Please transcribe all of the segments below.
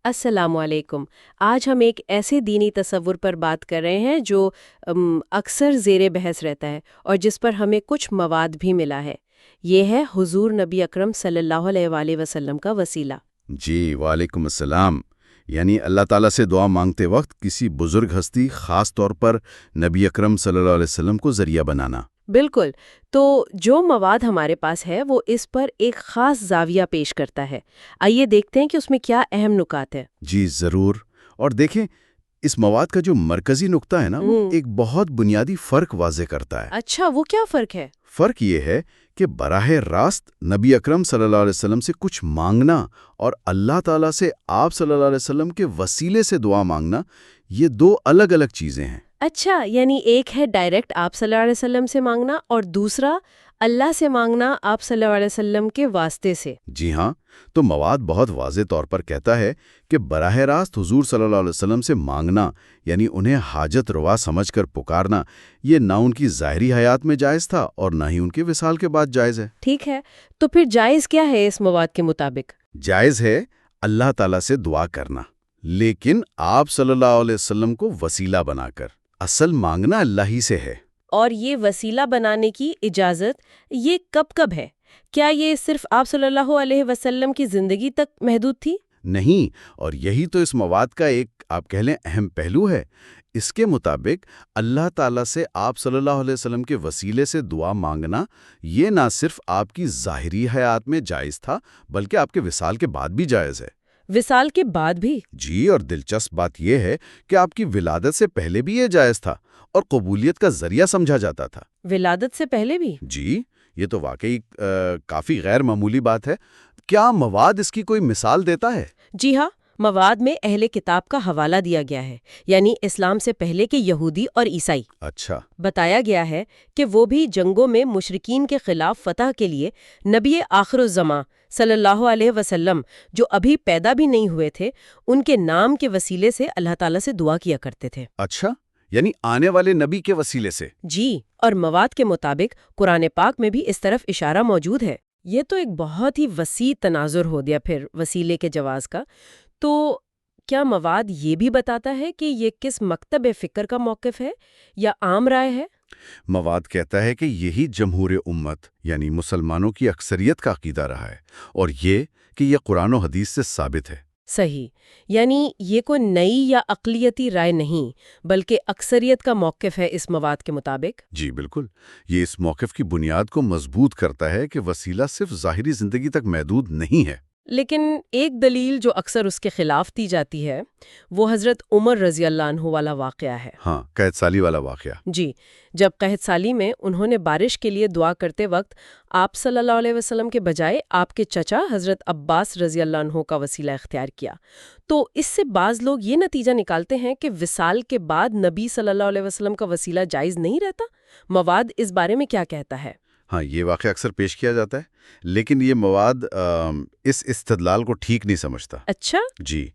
السلام علیکم۔ آج ہم ایک ایسے دینی تصور پر بات کر رہے ہیں جو اکثر زیر بحث رہتا ہے اور جس پر ہمیں کچھ مواد بھی ملا ہے۔ یہ ہے حضور نبی اکرم صلی اللہ علیہ وآلہ وسلم کا وسیلہ۔ جی وعلیکم السلام۔ یعنی اللہ تعالیٰ سے دعا مانگتے وقت کسی بزرگ ہستی، خاص طور پر نبی اکرم صلی اللہ علیہ وسلم کو ذریعہ بنانا۔ بالکل۔ تو جو مواد ہمارے پاس ہے وہ اس پر ایک خاص زاویہ پیش کرتا ہے۔ آئیے دیکھتے ہیں کہ اس میں کیا اہم نکات ہے۔ جی ضرور۔ اور دیکھیں، اس مواد کا جو مرکزی نقطہ ہے نا، وہ ایک بہت بنیادی فرق واضح کرتا ہے۔ اچھا، وہ کیا فرق ہے؟ فرق یہ ہے کہ براہ راست نبی اکرم صلی اللہ علیہ وسلم سے کچھ مانگنا اور اللہ تعالیٰ سے آپ صلی اللہ علیہ وسلم کے وسیلے سے دعا مانگنا، یہ دو الگ الگ چیزیں ہیں۔ اچھا، یعنی ایک ہے ڈائریکٹ آپ صلی اللہ علیہ وسلم سے مانگنا اور دوسرا اللہ سے مانگنا آپ صلی اللہ علیہ وسلم کے واسطے سے۔ جی ہاں، تو مواد بہت واضح طور پر کہتا ہے کہ براہ راست حضور صلی اللہ علیہ وسلم سے مانگنا، یعنی انہیں حاجت روا سمجھ کر پکارنا، یہ نہ ان کی ظاہری حیات میں جائز تھا اور نہ ہی ان کے وصال کے بعد جائز ہے۔ ٹھیک ہے، تو پھر جائز کیا ہے اس مواد کے مطابق؟ جائز ہے اللہ تعالیٰ سے دعا کرنا، لیکن آپ صلی اللہ علیہ وسلم کو وسیلہ بنا کر۔ اصل مانگنا اللہ ہی سے ہے۔ اور یہ وسیلہ بنانے کی اجازت یہ کب کب ہے؟ کیا یہ صرف آپ صلی اللہ علیہ وسلم کی زندگی تک محدود تھی؟ نہیں، اور یہی تو اس مواد کا ایک آپ کہہ لیں اہم پہلو ہے۔ اس کے مطابق اللہ تعالیٰ سے آپ صلی اللہ علیہ وسلم کے وسیلے سے دعا مانگنا، یہ نہ صرف آپ کی ظاہری حیات میں جائز تھا بلکہ آپ کے وصال کے بعد بھی جائز ہے۔ وصال کے بعد بھی؟ جی، اور دلچسپ بات یہ ہے کہ آپ کی ولادت سے پہلے بھی یہ جائز تھا اور قبولیت کا ذریعہ سمجھا جاتا تھا۔ ولادت سے پہلے بھی؟ جی، یہ تو واقعی کافی غیر معمولی بات ہے۔ کیا مواد اس کی کوئی مثال دیتا ہے؟ جی ہاں، مواد میں اہل کتاب کا حوالہ دیا گیا ہے، یعنی اسلام سے پہلے کے یہودی اور عیسائی۔ اچھا۔ بتایا گیا ہے کہ وہ بھی جنگوں میں مشرکین کے خلاف فتح کے لیے نبی آخر الزماں صلی اللہ علیہ وسلم، جو ابھی پیدا بھی نہیں ہوئے تھے، ان کے نام کے وسیلے سے اللہ تعالیٰ سے دعا کیا کرتے تھے۔ اچھا، یعنی آنے والے نبی کے وسیلے سے؟ جی، اور مواد کے مطابق قرآن پاک میں بھی اس طرف اشارہ موجود ہے۔ یہ تو ایک بہت ہی وسیع تناظر ہو گیا پھر وسیلے کے جواز کا۔ تو کیا مواد یہ بھی بتاتا ہے کہ یہ کس مکتب فکر کا موقف ہے یا عام رائے ہے؟ مواد کہتا ہے کہ یہی جمہور امت یعنی مسلمانوں کی اکثریت کا عقیدہ رہا ہے، اور یہ کہ یہ قرآن و حدیث سے ثابت ہے۔ صحیح، یعنی یہ کوئی نئی یا اقلیتی رائے نہیں بلکہ اکثریت کا موقف ہے اس مواد کے مطابق۔ جی بالکل، یہ اس موقف کی بنیاد کو مضبوط کرتا ہے کہ وسیلہ صرف ظاہری زندگی تک محدود نہیں ہے۔ لیکن ایک دلیل جو اکثر اس کے خلاف دی جاتی ہے وہ حضرت عمر رضی اللہ عنہ والا واقعہ ہے۔ ہاں، قحط سالی والا واقعہ۔ جی، جب قحط سالی میں انہوں نے بارش کے لیے دعا کرتے وقت آپ صلی اللہ علیہ وسلم کے بجائے آپ کے چچا حضرت عباس رضی اللہ عنہ کا وسیلہ اختیار کیا، تو اس سے بعض لوگ یہ نتیجہ نکالتے ہیں کہ وصال کے بعد نبی صلی اللہ علیہ وسلم کا وسیلہ جائز نہیں رہتا۔ مواد اس بارے میں کیا کہتا ہے؟ ہاں، یہ واقعہ اکثر پیش کیا جاتا ہے، لیکن یہ مواد اس استدلال کو ٹھیک نہیں سمجھتا۔ اچھا، جی،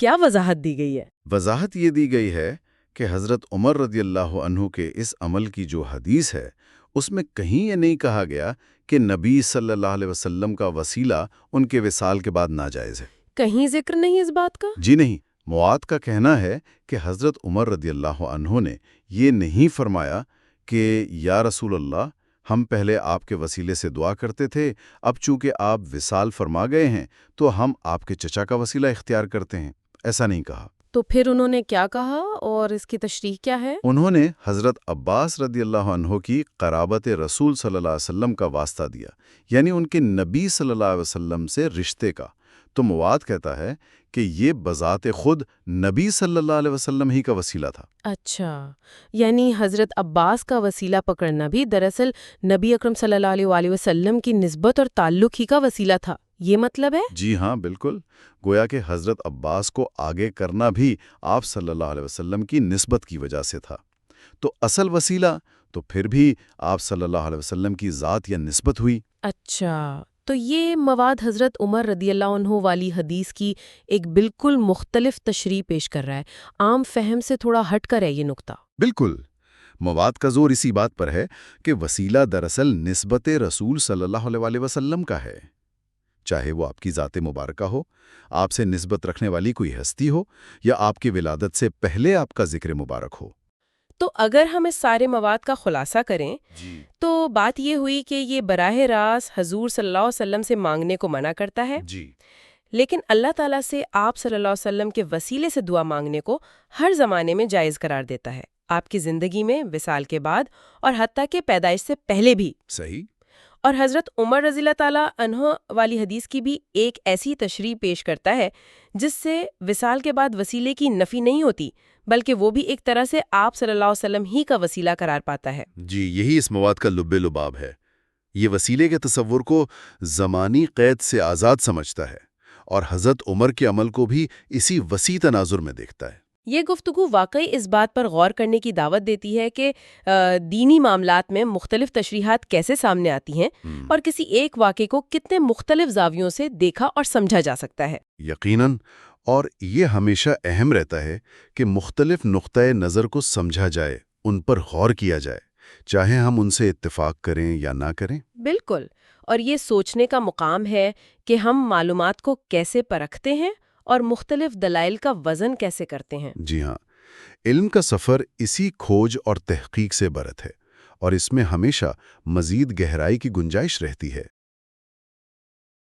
کیا وضاحت دی گئی ہے؟ وضاحت یہ دی گئی ہے کہ حضرت عمر رضی اللہ عنہ کے اس عمل کی جو حدیث ہے، اس میں کہیں یہ نہیں کہا گیا کہ نبی صلی اللہ علیہ وسلم کا وسیلہ ان کے وصال کے بعد ناجائز ہے۔ کہیں ذکر نہیں اس بات کا؟ جی نہیں، مواد کا کہنا ہے کہ حضرت عمر رضی اللہ عنہ نے یہ نہیں فرمایا کہ یا رسول اللہ، ہم پہلے آپ کے وسیلے سے دعا کرتے تھے، اب چونکہ آپ وصال فرما گئے ہیں تو ہم آپ کے چچا کا وسیلہ اختیار کرتے ہیں۔ ایسا نہیں کہا۔ تو پھر انہوں نے کیا کہا اور اس کی تشریح کیا ہے؟ انہوں نے حضرت عباس رضی اللہ عنہ کی قرابت رسول صلی اللہ علیہ وسلم کا واسطہ دیا، یعنی ان کے نبی صلی اللہ علیہ وسلم سے رشتے کا۔ تو مواد کہتا ہے کہ یہ بذات خود نبی صلی اللہ علیہ وسلم ہی کا وسیلہ تھا۔ اچھا، یعنی حضرت عباس کا وسیلہ پکڑنا بھی دراصل نبی اکرم صلی اللہ علیہ وآلہ وسلم کی نسبت اور تعلق ہی کا وسیلہ تھا، یہ مطلب ہے؟ جی ہاں، بالکل۔ گویا کہ حضرت عباس کو آگے کرنا بھی آپ صلی اللہ علیہ وسلم کی نسبت کی وجہ سے تھا۔ تو اصل وسیلہ تو پھر بھی آپ صلی اللہ علیہ وسلم کی ذات یا نسبت ہوئی۔ اچھا، تو یہ مواد حضرت عمر رضی اللہ عنہ والی حدیث کی ایک بالکل مختلف تشریح پیش کر رہا ہے۔ عام فہم سے تھوڑا ہٹ کر ہے یہ نقطہ۔ بالکل، مواد کا زور اسی بات پر ہے کہ وسیلہ دراصل نسبت رسول صلی اللہ علیہ وسلم کا ہے۔ چاہے وہ آپ کی ذات مبارکہ ہو، آپ سے نسبت رکھنے والی کوئی ہستی ہو، یا آپ کی ولادت سے پہلے آپ کا ذکر مبارک ہو۔ تو اگر ہم اس سارے مواد کا خلاصہ کریں جی تو بات یہ ہوئی کہ یہ براہ راست حضور صلی اللہ علیہ وسلم سے مانگنے کو منع کرتا ہے، جی لیکن اللہ تعالیٰ سے آپ صلی اللہ علیہ وسلم کے وسیلے سے دعا مانگنے کو ہر زمانے میں جائز قرار دیتا ہے، آپ کی زندگی میں، وصال کے بعد اور حتیٰ کہ پیدائش سے پہلے بھی۔ صحیح۔ اور حضرت عمر رضی اللہ تعالیٰ عنہ والی حدیث کی بھی ایک ایسی تشریح پیش کرتا ہے جس سے وصال کے بعد وسیلے کی نفی نہیں ہوتی، بلکہ وہ بھی ایک طرح سے آپ صلی اللہ علیہ وسلم ہی کا وسیلہ قرار پاتا ہے۔ جی یہی اس مواد کا لب لباب ہے۔ یہ وسیلے کے تصور کو زمانی قید سے آزاد سمجھتا ہے، اور حضرت عمر کے عمل کو بھی اسی وسیع تناظر میں دیکھتا ہے۔ یہ گفتگو واقعی اس بات پر غور کرنے کی دعوت دیتی ہے کہ دینی معاملات میں مختلف تشریحات کیسے سامنے آتی ہیں اور کسی ایک واقعے کو کتنے مختلف زاویوں سے دیکھا اور سمجھا جا سکتا ہے۔ یقیناً، اور یہ ہمیشہ اہم رہتا ہے کہ مختلف نقطۂ نظر کو سمجھا جائے، ان پر غور کیا جائے، چاہے ہم ان سے اتفاق کریں یا نہ کریں۔ بالکل، اور یہ سوچنے کا مقام ہے کہ ہم معلومات کو کیسے پرکھتے ہیں اور مختلف دلائل کا وزن کیسے کرتے ہیں۔ جی ہاں، علم کا سفر اسی کھوج اور تحقیق سے برت ہے، اور اس میں ہمیشہ مزید گہرائی کی گنجائش رہتی ہے۔